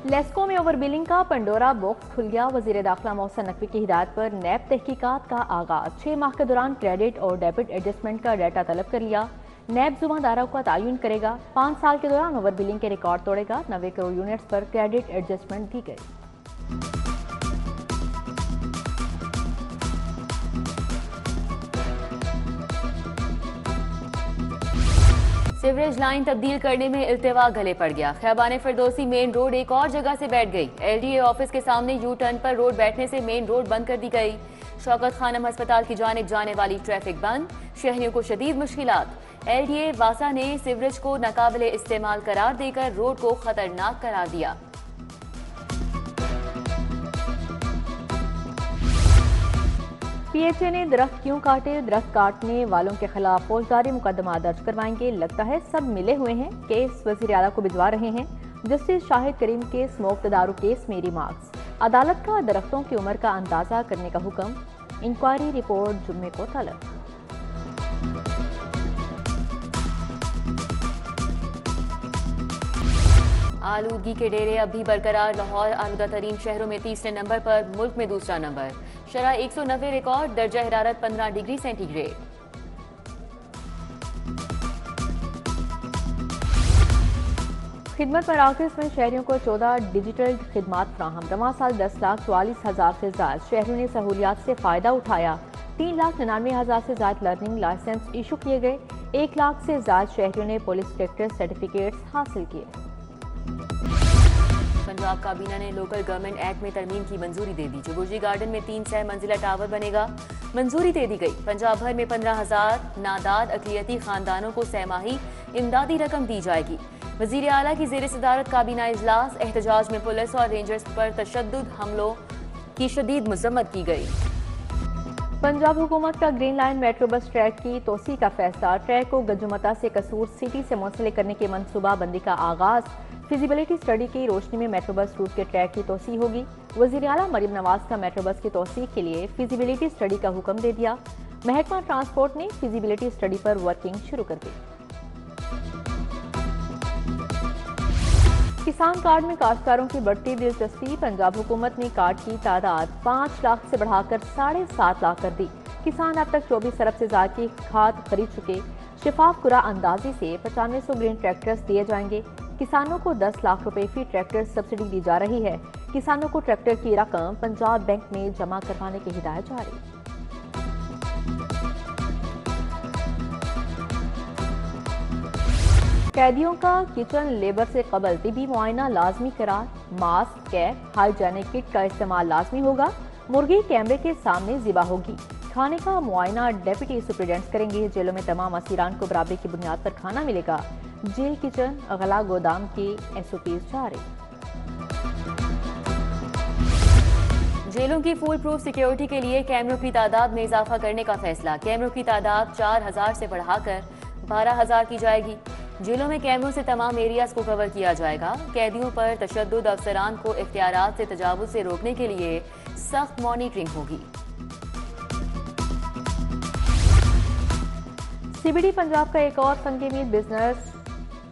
लेस्को में over billing का Pandora box खुल गया। वजीर दाखिला मोहसिन नकवी की हिदायत पर नैब तहकीकात का आगाज। 6 माह के दौरान क्रेडिट और डेबिट एडजस्टमेंट का डाटा तलब कर लिया। नैब जुम्मेदारों का तयन करेगा। 5 साल के दौरान ओवर बिलिंग के रिकॉर्ड तोड़ेगा। 90 करोड़ यूनिट्स पर क्रेडिट एडजस्टमेंट दी गई। सीवरेज लाइन तब्दील करने में इल्तिवा गले पड़ गया। खैबान फिरदौसी मेन रोड एक और जगह से बैठ गई। एलडीए ऑफिस के सामने यू टर्न पर रोड बैठने से मेन रोड बंद कर दी गई। शौकत खानम अस्पताल की जानिब जाने वाली ट्रैफिक बंद, शहरियों को शदीद मुश्किलात। एलडीए वासा ने सीवरेज को नाकाबिले इस्तेमाल करार देकर रोड को खतरनाक करार दिया। पीएचए ने दरख्त क्यों काटे, दरख्त काटने वालों के खिलाफ फौजदारी मुकदमा दर्ज करवाएंगे। लगता है सब मिले हुए हैं। केस वजीर आला को भिजवा रहे हैं। जस्टिस शाहिद करीम के स्मोक तदारू केस में रिमार्क्स। अदालत का दरख्तों की उम्र का अंदाजा करने का हुक्म। इंक्वायरी रिपोर्ट जुम्मे को तलब। आलूदगी के डेरे अब भी बरकरार। लाहौर आलूदा तरीन शहरों में तीसरे नंबर पर, मुल्क में दूसरा नंबर। शरह 190 रिकॉर्ड, दर्जा हरारत 15 डिग्री सेंटीग्रेड। खिदमत मराकज़ में शहरियों को 14 डिजिटल खिदमात फ्राहम। रवां साल 10,44,000 से ज्यादा शहरियों ने सहूलियात से फ़ायदा उठाया। 3,99,000 से ज्यादा लर्निंग लाइसेंस इशू किए गए। 1 लाख से ज्यादा शहरियों ने पुलिस इंस्पेक्टर सर्टिफिकेट्स हासिल किए। पंजाब काबीना ने लोकल गवर्नमेंट एक्ट में तरमीम की मंजूरी दे दी। जुबूजी गार्डन में 3 सह मंजिला टावर बनेगा, मंजूरी दे दी गई। पंजाब भर में 15,000 नादाद अक़लियती खानदानों को सहमाही इमदादी रकम दी जाएगी। वजीर आला की ज़ेर सदारत काबीना इजलास। एहतजाज में पुलिस और रेंजर्स पर तशद्दुद हमलों की शदीद मजम्मत की गई। पंजाब हुकूमत का green line metro bus track की तोसी का फैसला। ट्रैक को गजुमता से कसूर सिटी से मुंसलिक करने की मनसूबा बंदी का आगाज। फिजिबिलिटी स्टडी की रोशनी में मेट्रो बस रूट के ट्रैक की तोसी होगी। वज़ीर आला मरीम नवाज का मेट्रो बस की तोसी के लिए फिजिबिलिटी स्टडी का हुक्म दे दिया। महकमा ट्रांसपोर्ट ने फिजिबिलिटी स्टडी पर वर्किंग शुरू कर दी। किसान कार्ड में काश्तकारों की बढ़ती दिलचस्पी। पंजाब हुकूमत ने कार्ड की तादाद 5 लाख से बढ़ाकर 7.5 लाख कर दी। किसान अब तक 24 अरब से ज्यादा की खाद खरीद चुके। शिफाफ कुरा अंदाजी से 9500 ग्रीन ट्रैक्टर्स दिए जाएंगे। किसानों को 10 लाख रुपए फी ट्रैक्टर सब्सिडी दी जा रही है। किसानों को ट्रैक्टर की रकम पंजाब बैंक में जमा करवाने की हिदायत जारी। कैदियों का किचन लेबर से कबल तिबी मुआयना लाजमी करार। मास्क, कैप, हाइजेनिक किट का इस्तेमाल लाजमी होगा। मुर्गी कैमरे के सामने ज़िबा होगी। खाने का मुआयना डेप्यूटी सुप्रिटेंडेंट्स करेंगे। जेलों में तमाम असीरान को बराबरी की बुनियाद पर खाना मिलेगा। जेल किचन अगला गोदाम की SOPs जारी। जेलों की फुल प्रूफ सिक्योरिटी के लिए कैमरों की तादाद में इजाफा करने का फैसला। कैमरों की तादाद 4,000 से बढ़ाकर 12,000 की जाएगी। जेलों में कैमरों से तमाम एरियाज को कवर किया जाएगा। कैदियों पर तशद्दुद, अफसरान को इख्तियारात से तजावुज से रोकने के लिए सख्त मॉनिटरिंग होगी। CBD पंजाब का एक और संगे मीर बिजनेस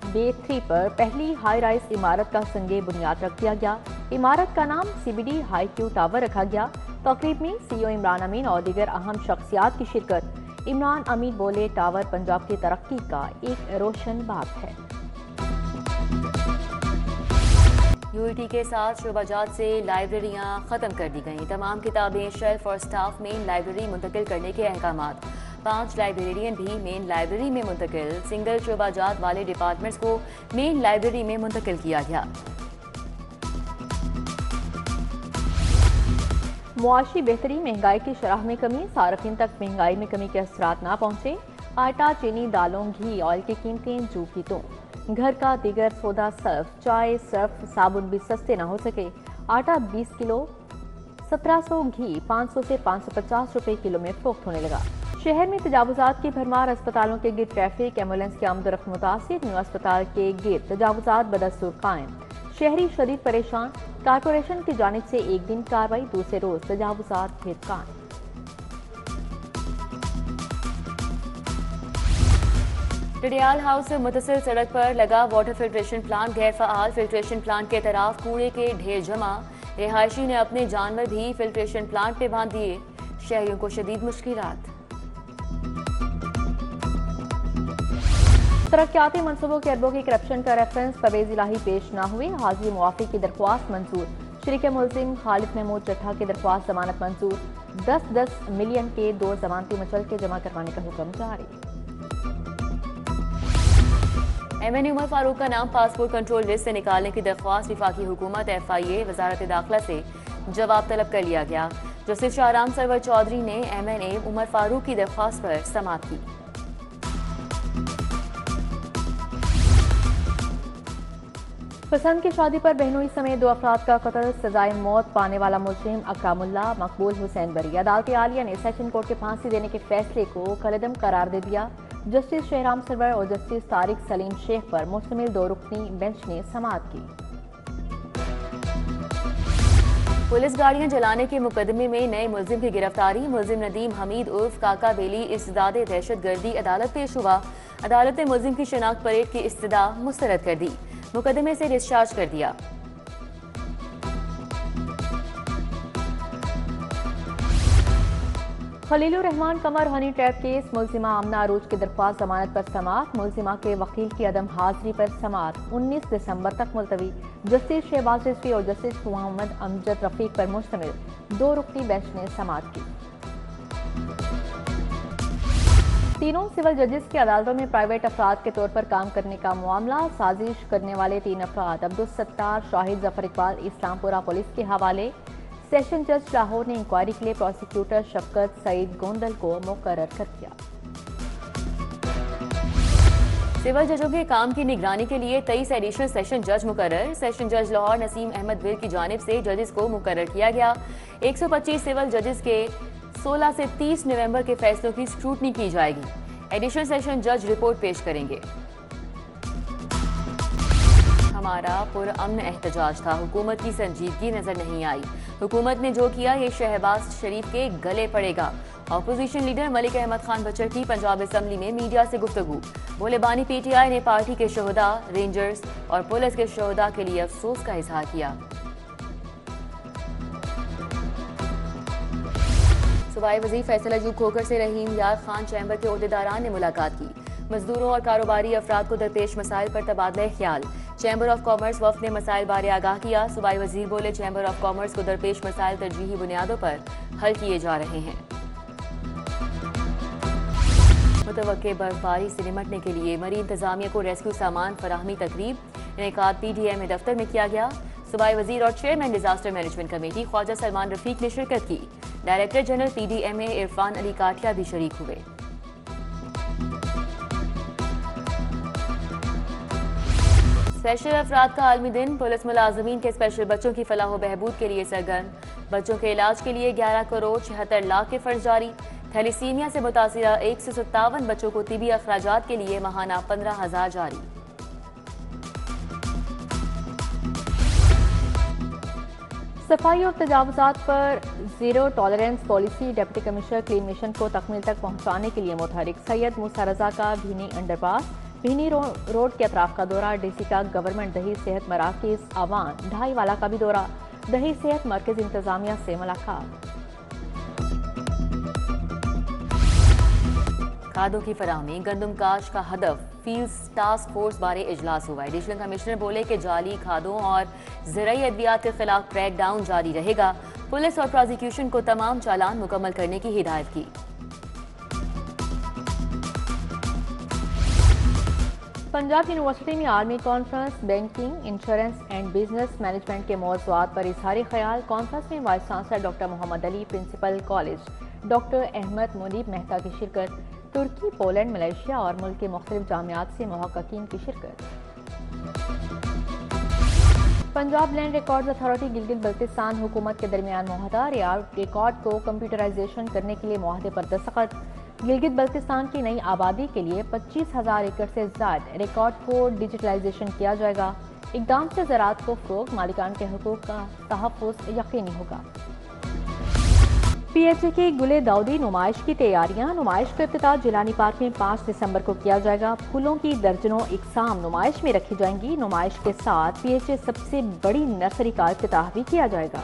बे 3 पर पहली हाई राइज इमारत का संगे बुनियाद रख दिया गया। इमारत का नाम CBD हाई क्यू टावर रखा गया। तकरीब में CEO इमरान अमीन और दीगर अहम शख्सियात की शिरकत। इमरान अमीन बोले, टावर पंजाब की तरक्की का एक रोशन बाब है। UET के साथ शोबाजात से लाइब्रेरियां खत्म कर दी गईं। तमाम किताबें शेल्फ और स्टाफ मेन लाइब्रेरी मुंतकिल करने के अहकामात। 5 लाइब्रेरियन भी मेन लाइब्रेरी में मुंतकिल। सिंगल शोबाजात वाले डिपार्टमेंट्स को मेन लाइब्रेरी में मुंतकिल किया गया। मुआशी बेहतरी, महंगाई की शरह में कमी। सार्फिन तक महंगाई में कमी के असरात ना पहुंचे। आटा, चीनी, दालों, घी, ऑयल की कीमतें जू की तो। घर का दिगर सौदा, सर्फ, चाय, सर्फ, साबुन भी सस्ते ना हो सके। आटा 20 किलो 1700, घी 500 से 550 रुपए किलो में फरोख्त होने लगा। शहर में तजावुजात की भरमार। अस्पतालों के गिर्द ट्रैफिक, एम्बुलेंस की आमदोरफ्त मुतासिर। न्यू अस्पताल के गिर्द तजावुजात बदस्तूर कायम। शहरी शदीद परेशान। कारपोरेशन की जानिब से एक दिन कार्रवाई, दूसरे रोज तजावुजात फिर कायम। डडियाल हाउस से मुतसिल सड़क पर लगा वाटर फिल्ट्रेशन प्लांट गैर फ़आल। फिल्ट्रेशन प्लांट के तरफ कूड़े के ढेर जमा। रिहायशी ने अपने जानवर भी फिल्ट्रेशन प्लांट पे बांध दिए। शहरियों को शदीद मुश्किलात। तरक्याती मनसूबों के अरबों की करप्शन का रेफरेंस परवेज इलाही पेश न हुए। हाजिरी मुआफी की दरख्वास्त मंजूर। शरीक मुलजिम खालिद महमूद चट्ठा की दरख्वास्त जमानत मंजूर। 10-10 मिलियन के 2 जमानती मुचलके जमा करवाने का हुक्म जारी। MN उमर फारूक का नाम पासपोर्ट कंट्रोल लिस्ट से निकालने की दरख्वास्त विफाकी हुकूमत FIA वजारत दाखिला से जवाब तलब कर लिया गया। जस्टिस शाहराम सरवर चौधरी ने MNA उमर फारूक की दरख्वास्त पर समाअत की। पसंद की शादी पर बहनोई समेत 2 अफराद का कत्ल। सजाए मौत पाने वाला मुजरिम अकरामुल्ला मकबूल हुसैन बरी। अदालत आलिया ने सेशन कोर्ट के फांसी देने के फैसले को कलअदम करार दे दिया। जस्टिस शहराम सरवर और जस्टिस तारिक सलीम शेख पर मुश्तमिल 2 रुकनी बेंच ने समाअत की। पुलिस गाड़ियां जलाने के मुकदमे में नए मुलजिम की गिरफ्तारी। मुलजिम नदीम हमीद उर्फ काका बेली इस्तिदाद दहशतगर्दी अदालत पेश हुआ। अदालत ने मुलजिम की शनाख्त परेड की इस्तिदा मुस्तरद कर दी। मुकदमे से डिस्चार्ज कर दिया। खलीलुर रहमान कमर हनी ट्रैप केस। मुलजिमा आमना अरूज की दरख्वास्त जमानत पर समाअत। मुलजिमा के वकील की अदम हाजिरी पर समाअत 19 दिसंबर तक मुलतवी। जस्टिस शहबाज रिजवी और जस्टिस मोहम्मद अमजद रफीक पर मुश्तमिल 2 रुकनी बेंच ने समाअत की। तीनों सिविल जजेस की अदालतों में प्राइवेट अफराद के तौर पर काम करने का मामला। साजिश करने वाले 3 अफराद अब्दुल सत्तार, शाहिद जफर इकबाल इस्लामपुरा पुलिस के हवाले। सेशन जज लाहौर ने इंक्वायरी के लिए प्रोसिक्यूटर शफकत सईद गोंदल को मुकर्रर कर दिया। सिविल जजों के काम की निगरानी के लिए 23 एडिशनल सेशन जज मुकर्रर। सेशन जज लाहौर नसीम अहमद वीर की जानिब से जजेस को मुकर्रर किया गया। 125 सिविल जजेस के 16 से 30 नवंबर के फैसलों की स्क्रूटनी की जाएगी। एडिशनल सेशन जज रिपोर्ट पेश करेंगे। हमारा पुरअमन एहतजाज था, हुकूमत की संजीदगी नजर नहीं आई। हुकूमत ने जो किया ये शहबाज शरीफ के गले पड़ेगा। अपोजिशन लीडर मलिक अहमद खान बचर की पंजाब असम्बली में मीडिया से गुफ्तगू। बोले बानी PTI ने पार्टी के शोहदा, रेंजर्स और पुलिस के शोहदा के लिए अफसोस का इजहार किया। सूबाई वज़ीर फैसल अजूब खोखर से रहीम यार खान चैम्बर के ओहदेदारान ने मुलाकात की। मजदूरों और कारोबारी अफराद को दरपेश मसाइल पर तबादला ख्याल। चैम्बर ऑफ कॉमर्स वफ्द ने मसाइल बारे आगाह किया। सूबाई वजीर बोले चैम्बर ऑफ कॉमर्स को दरपेश मसाइल तरजीही बुनियादों पर हल किए जा रहे हैं। मुतवक्के बर्फबारी से निपटने के लिए मरी इंतजामिया को रेस्क्यू सामान फराहमी तकरीब इनेकाद PDM दफ्तर में किया गया। सूबाई वजीर और chairman disaster management committee Khwaja Salman Rafiq ने शिरकत की। Director general PDMA Irfan Ali Kathia भी शरीक हुए। स्पेशल अफराद का आलमी दिन। पुलिस मुलाजमीन के स्पेशल बच्चों की फलाह व बहबूद के लिए सरगर्म। बच्चों के इलाज के लिए 11 करोड़ 76 लाख के फंड जारी। थैलीसीमिया से मुतासिरा 157 बच्चों को तिबी अखराजात के लिए माहाना 15,000 जारी। सफाई और तजावुजात पर zero tolerance policy. Deputy commissioner clean mission को तकमील तक पहुंचाने के लिए मुतहरिक। सैयद मूसा रजा का भीनी अंडरपास, भीनी रोड के अतराफ का दौरा। DC का गवर्नमेंट दही सेहत मराकज आवान ढाई वाला का भी दौरा। दही सेहत मरकज इंतजामिया से मुलाकात। खादों की फराहमी गंदम काश का हदफ। फील्ड टास्क फोर्स बारे इजलास हुआ। एडिशनल कमिश्नर बोले कि जाली खादों और ज़राई अद्वियात के खिलाफ क्रैक डाउन जारी रहेगा। पुलिस और प्रोसिक्यूशन को तमाम चालान मुकम्मल करने की हिदायत की। पंजाब यूनिवर्सिटी में army conference. Banking, insurance and business management के मौज़ूआत पर इजहार ख्याल। कॉन्फ्रेंस में vice chancellor doctor Mohammad Ali, principal college doctor Ahmad Munib Mehta की शिरकत। तुर्की, पोलैंड, मलेशिया और मुल्क के मुख्तलिफ जामियात से मुहक्किकीन की शिरकत। Punjab land records authority Gilgit Baltistan हुकूमत के दरमियान मुआहदा। रिकॉर्ड को कंप्यूटराइजेशन करने के लिए मुआहदे पर दस्तखत। गिलगित बल्तिस्तान की नई आबादी के लिए 25,000 एकड़ से ज्यादा रिकॉर्ड को डिजिटलाइजेशन किया जाएगा। इकदाम से ज़राअत को फ़रोग़, मालिकान के हकूक़ का तहफ़्फ़ुज़ यकीनी होगा। पीएचए की गुले दाऊदी नुमाइश की तैयारियां। नुमाइश का इफ्तिताह जिलानी पार्क में 5 दिसंबर को किया जाएगा। फूलों की दर्जनों इकसाम नुमाइश में रखी जाएंगी। नुमाइश के साथ पीएचए सबसे बड़ी नर्सरी का इफ्तिताह भी किया जाएगा।